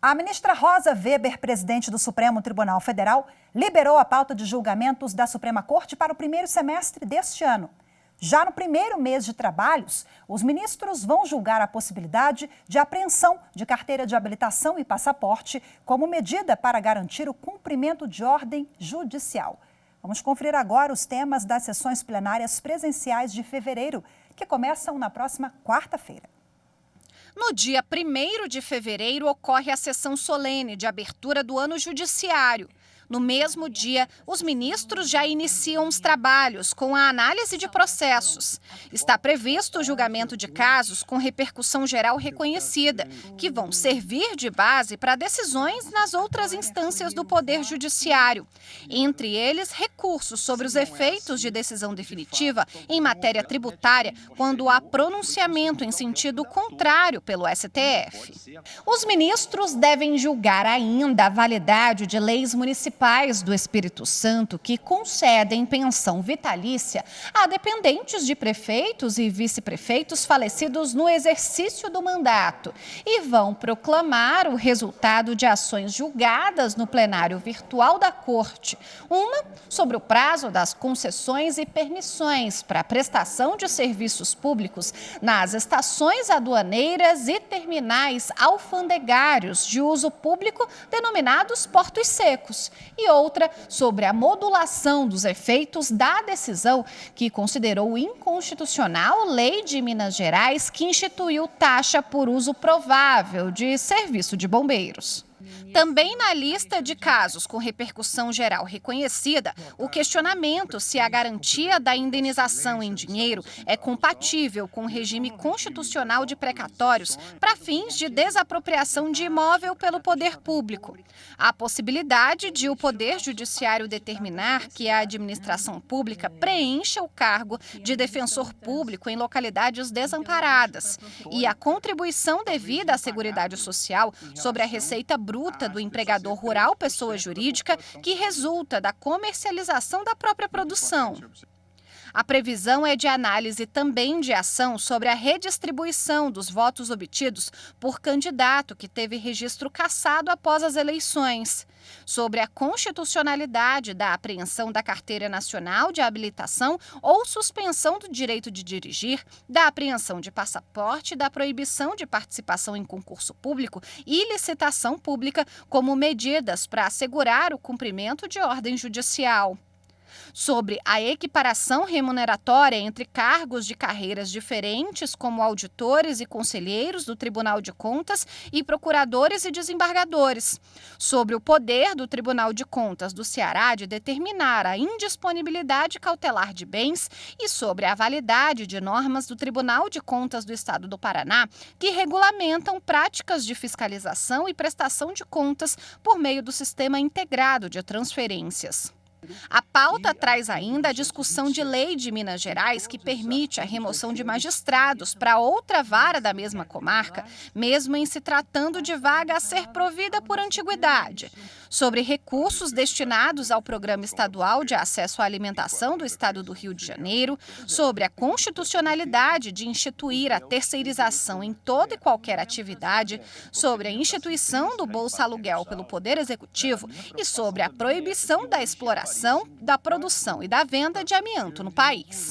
A ministra Rosa Weber, presidente do Supremo Tribunal Federal, liberou a pauta de julgamentos da Suprema Corte para o primeiro semestre deste ano. Já no primeiro mês de trabalhos, os ministros vão julgar a possibilidade de apreensão de carteira de habilitação e passaporte como medida para garantir o cumprimento de ordem judicial. Vamos conferir agora os temas das sessões plenárias presenciais de fevereiro, que começam na próxima quarta-feira. No dia 1º de fevereiro, ocorre a sessão solene de abertura do ano judiciário. No mesmo dia, os ministros já iniciam os trabalhos com a análise de processos. Está previsto o julgamento de casos com repercussão geral reconhecida, que vão servir de base para decisões nas outras instâncias do Poder Judiciário. Entre eles, recursos sobre os efeitos de decisão definitiva em matéria tributária, quando há pronunciamento em sentido contrário pelo STF. Os ministros devem julgar ainda a validade de leis municipais do Espírito Santo que concedem pensão vitalícia a dependentes de prefeitos e vice-prefeitos falecidos no exercício do mandato e vão proclamar o resultado de ações julgadas no plenário virtual da Corte. Uma sobre o prazo das concessões e permissões para prestação de serviços públicos nas estações aduaneiras e terminais alfandegários de uso público denominados portos secos. E outra sobre a modulação dos efeitos da decisão que considerou inconstitucional a Lei de Minas Gerais que instituiu taxa por uso provável de serviço de bombeiros. Também na lista de casos com repercussão geral reconhecida, o questionamento se a garantia da indenização em dinheiro é compatível com o regime constitucional de precatórios para fins de desapropriação de imóvel pelo poder público. A possibilidade de o Poder Judiciário determinar que a administração pública preencha o cargo de defensor público em localidades desamparadas e a contribuição devida à Seguridade Social sobre a receita bruta do empregador rural pessoa jurídica que resulta da comercialização da própria produção. A previsão é de análise também de ação sobre a redistribuição dos votos obtidos por candidato que teve registro cassado após as eleições, sobre a constitucionalidade da apreensão da Carteira Nacional de Habilitação ou suspensão do direito de dirigir, da apreensão de passaporte e da proibição de participação em concurso público e licitação pública como medidas para assegurar o cumprimento de ordem judicial. Sobre a equiparação remuneratória entre cargos de carreiras diferentes, como auditores e conselheiros do Tribunal de Contas e procuradores e desembargadores. Sobre o poder do Tribunal de Contas do Ceará de determinar a indisponibilidade cautelar de bens e sobre a validade de normas do Tribunal de Contas do Estado do Paraná que regulamentam práticas de fiscalização e prestação de contas por meio do Sistema Integrado de Transferências. A pauta traz ainda a discussão de lei de Minas Gerais que permite a remoção de magistrados para outra vara da mesma comarca, mesmo em se tratando de vaga a ser provida por antiguidade. Sobre recursos destinados ao Programa Estadual de Acesso à Alimentação do Estado do Rio de Janeiro, sobre a constitucionalidade de instituir a terceirização em toda e qualquer atividade, sobre a instituição do Bolsa Aluguel pelo Poder Executivo e sobre a proibição da exploração, da produção e da venda de amianto no país.